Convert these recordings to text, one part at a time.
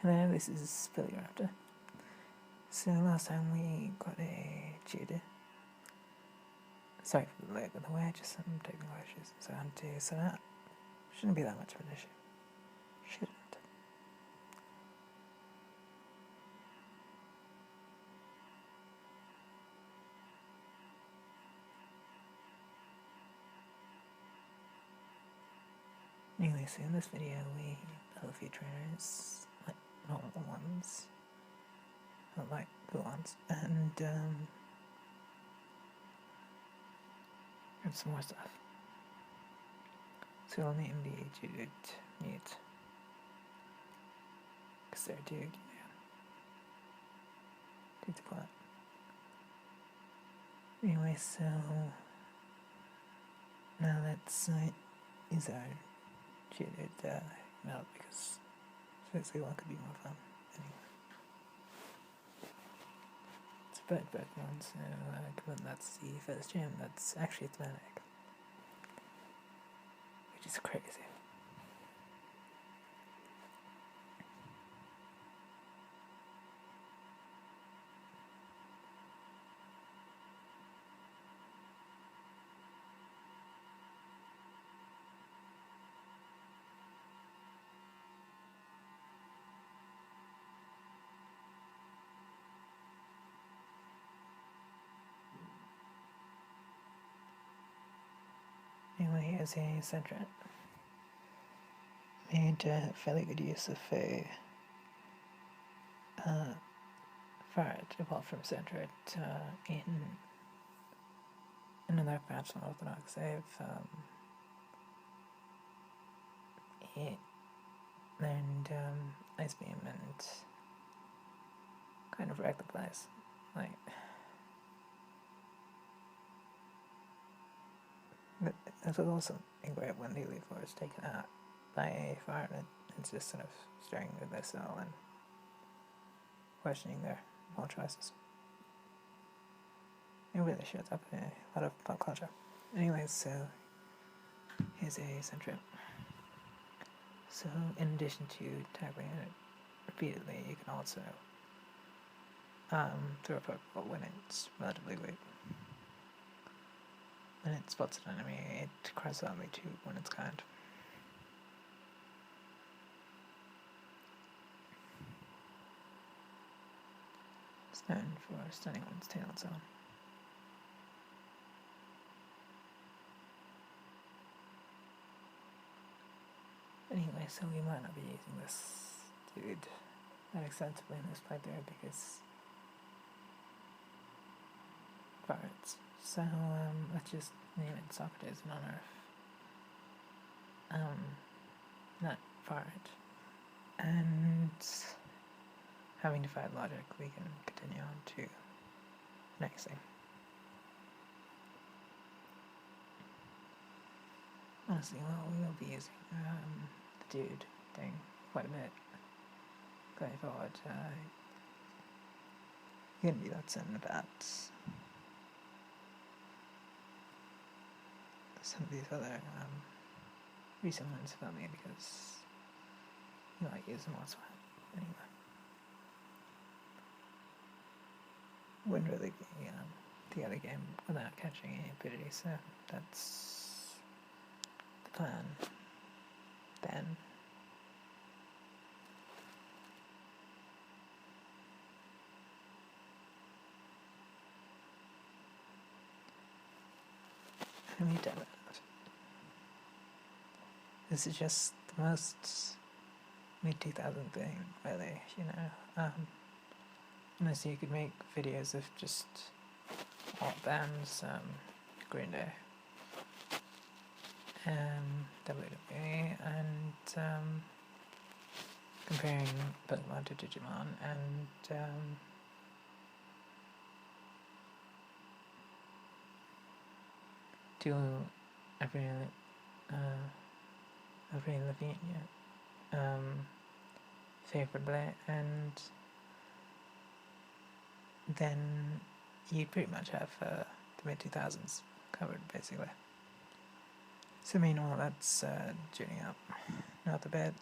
Hello, this is Raptor. So last time we got a Geodude. Sorry for the lag, by the way, just some technical issues, so I had to set it up. Shouldn't be that much of an issue. Shouldn't. Anyway, so in this video we build a few trainers, like normal ones, not like cool ones, and some more stuff. So we'll name the Geodude Mute, because they're dude, dude's a plot. Anyway, so now let's use our Geodude melt, because seriously one could be more fun. Anyway, it's a bird Pokemon, so that's the first gym. That's actually thematic, which is crazy. Anyway, here's a Centret. Made fairly good use of a Ferret evolved from Centret in another patch on Orthodox. They've it learned Ice Beam and kind of wrecked the place. Like, this was also great when the Elite Four is taken out by a fire, and it's just sort of staring at their cell and questioning their whole choices. It really shows up in a lot of pop culture. Anyways, so here's a Centret. So in addition to tackling it repeatedly, you can also throw a Pokeball when it's relatively weak. When it spots an enemy, it cries loudly to when it's kind. It's known for stunning when its tail is on. Anyway, so we might not be using this dude that extensively in this playthrough because Ferrets. So let's just name it Socrates in honor of that Ferret. And having defied logic, we can continue on to the next thing. Honestly, well, we will be using the dude thing quite a bit going forward. You're gonna be that certain about some of these other recent ones about me because you might use them elsewhere. Anyway, wouldn't really be the other game without catching any ability, so that's the plan. Then let me demo it. This is just the most mid-2000 thing, really, you know. Unless you could make videos of just alt bands, Green Day, WWE, and comparing Pokemon to Digimon, and to Avril Lavigne, favorably, and then you'd pretty much have the mid-2000s covered, basically. So meanwhile, that's tuning up not a bit,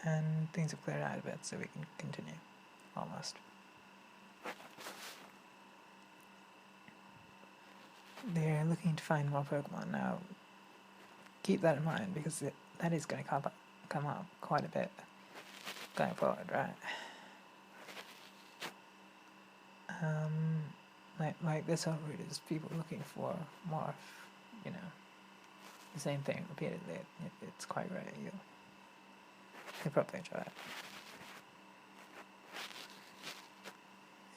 and things have cleared out a bit, so we can continue. Almost. They're looking to find more Pokemon now. Keep that in mind, because that is going to come up quite a bit going forward, right? Like this whole route is people looking for more, you know, the same thing repeatedly. It's quite rare. You'll probably enjoy it.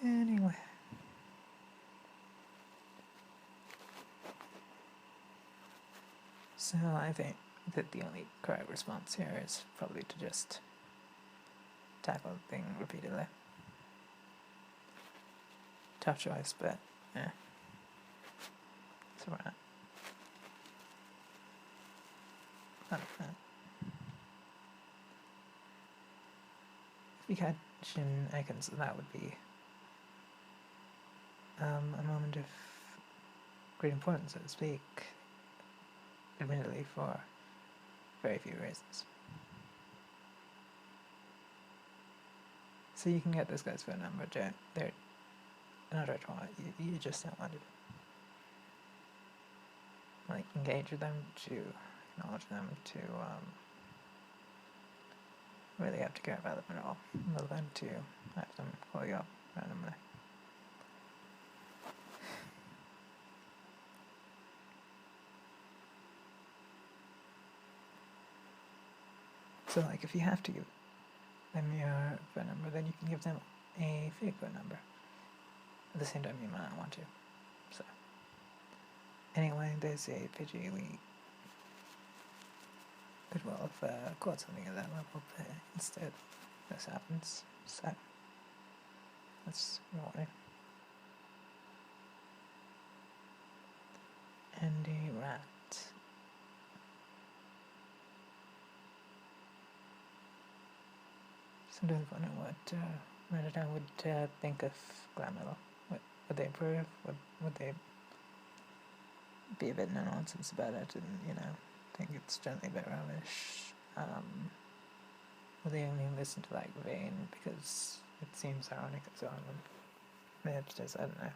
Anyway. So I think that the only correct response here is probably to just tackle the thing repeatedly. Tough choice, but yeah. So we're not. If we catch in Ekans, that would be a moment of great importance, so to speak, admittedly for very few reasons. So you can get this guy's phone number, they're not retro, you just don't want to like engage with them, to acknowledge them, to really have to care about them at all, rather than to have them call you up randomly. So like if you have to give them your phone number, then you can give them a fake phone number. At the same time, you might not want to. So anyway, there's a Pidgey. We could well have caught something at that level, but instead this happens. So that's warning. And a rat. Sometimes wonder what Reddit would think of Glamilla. Would they approve? Would they be a bit no nonsense about it and, you know, think it's generally a bit rubbish? Would they only listen to like Vane because it seems ironic and so on? Maybe it just is, I don't know.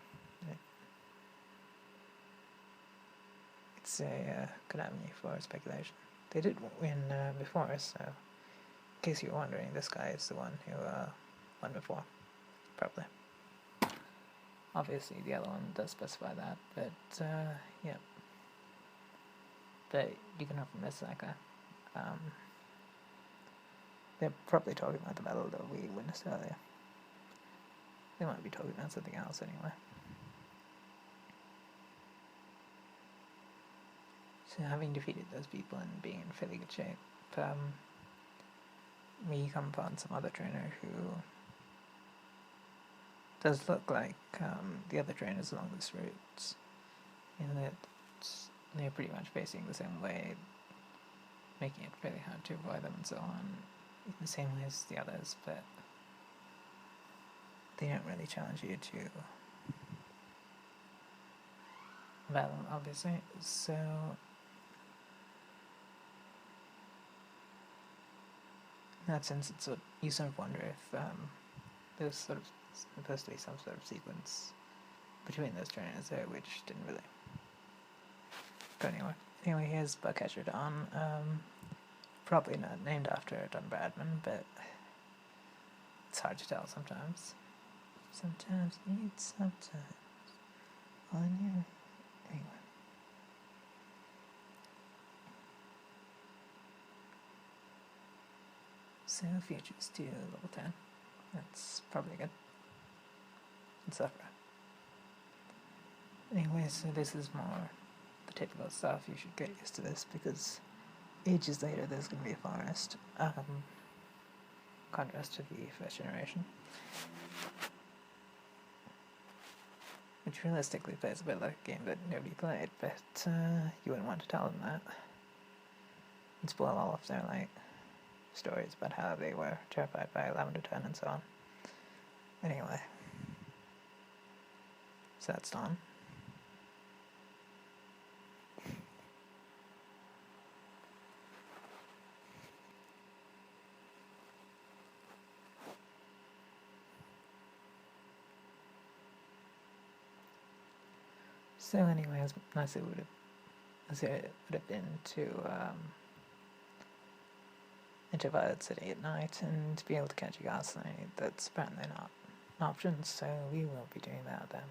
It's a good avenue for speculation. They did win before, so in case you're wondering, this guy is the one who won before, probably. Obviously, the other one does specify that, but yeah. But you can often miss that guy. They're probably talking about the battle that we witnessed earlier. They might be talking about something else anyway. So having defeated those people and being in fairly good shape, we come upon some other trainer who does look like the other trainers along this route, in that they're pretty much facing the same way, making it fairly hard to avoid them and so on, in the same way as the others, but they don't really challenge you to battle, obviously, so in that sense, it's you sort of wonder if there's sort of supposed to be some sort of sequence between those trainers there, which didn't really go anywhere. Anyway, here's Bugcatcher Don. Probably not named after Don Bradman, but it's hard to tell sometimes. Sometimes need sometimes on you. Anyway. So futures to level 10. That's probably good. And suffer. Anyway, so this is more the typical stuff. You should get used to this because ages later there's going to be a forest. Contrast to the first generation. Which realistically plays a bit like a game that nobody played, but you wouldn't want to tell them that. And spoil all of their, like, stories about how they were terrified by Lavender Town and so on. Anyway. So that's done. So anyway, as nice it would have been to into Violet City at night and to be able to catch a Ghastly, that's apparently not an option, so we won't be doing that then.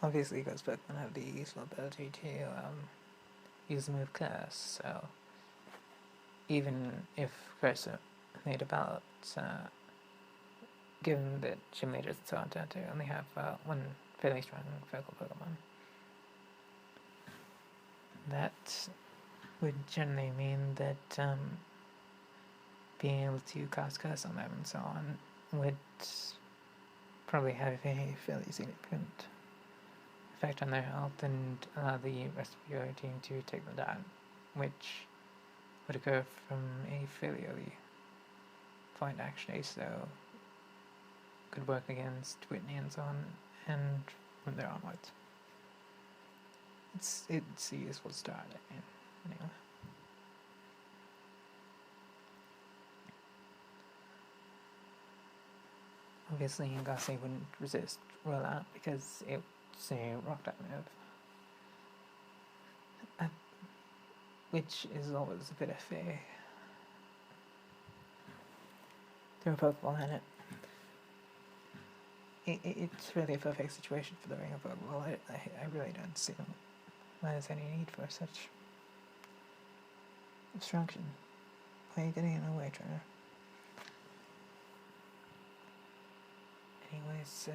Obviously, Ghost Pokemon have the useful ability to use the move Curse, so even if Curse may develop, given that gym leaders and so on tend to only have one fairly strong focal Pokemon, that would generally mean that being able to cast Curse on them and so on would probably have a fairly significant effect on their health and allow the rest of your team to take them down, which would occur from a fairly early point actually, so could work against Whitney and so on, and from there onwards. It's a useful start, anyway. Obviously, Ngase wouldn't resist rollout because it's a rock type move, which is always a bit of a throw a Pokeball in it. It's really a perfect situation for the Ring of Pokeball. I really don't see why there's any need for such obstruction. Why are you getting in the way, Trainer? Anyway, so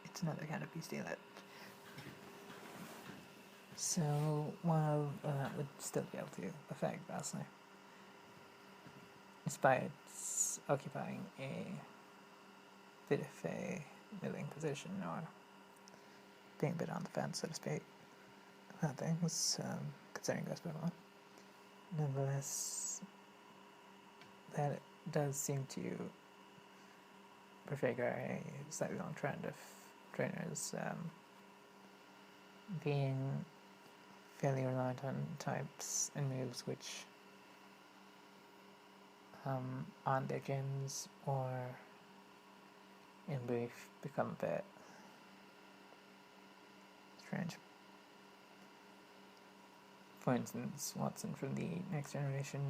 it's another Canopy Steelhead. So while that would still be able to affect Ghastly, despite occupying a bit of a middling position or being a bit on the fence, so to speak, about things, considering Ghost Pokemon, nonetheless, that it does seem to prefigure a slightly long trend of trainers being fairly reliant on types and moves which aren't their gyms, or in brief, become a bit strange. For instance, Watson from the next generation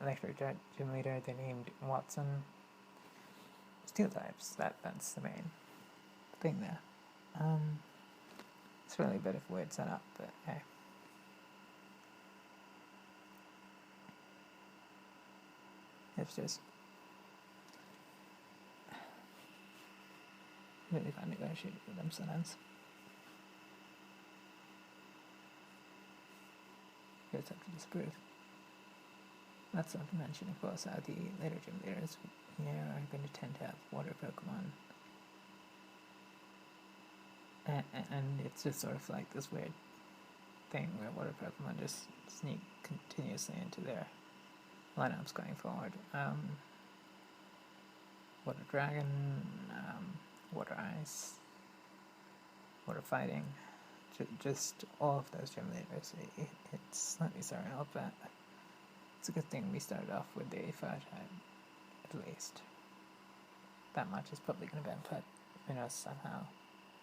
electric gym leader, they named Watson Steel types. That's the main thing there. It's really a bit of a weird setup, but hey. Hipsters. Really find it negotiated with them sometimes. You just have to disapprove. That's not to mention, of course, how the later gym leaders here are going to tend to have water Pokemon. And it's just sort of like this weird thing where water Pokemon just sneak continuously into their lineups going forward. Water Dragon, Water Ice, Water Fighting, just all of those gym leaders. It's slightly surreal, but it's a good thing we started off with the fire type, at least. That much is probably going to benefit, somehow,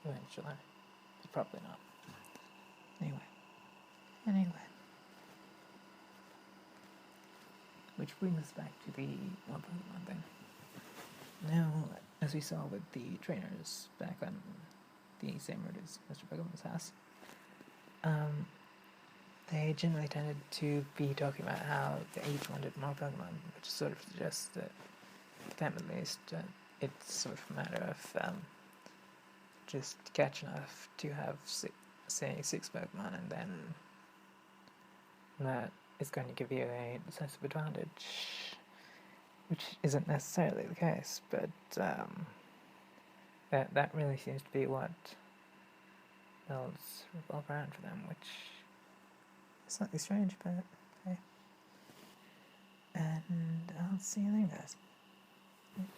eventually. But probably not. Anyway. Which brings us back to the one Pokemon thing. Now, as we saw with the trainers back on the same route as Mr. Pokemon's house, they generally tended to be talking about how they each wanted more Pokemon, which sort of suggests that, for them at least, it's sort of a matter of just catch enough to have, say, 6 Pokemon, and then that is going to give you a decisive advantage, which isn't necessarily the case, but that really seems to be what builds revolve around for them, which is slightly strange, but hey. And I'll see you later, guys.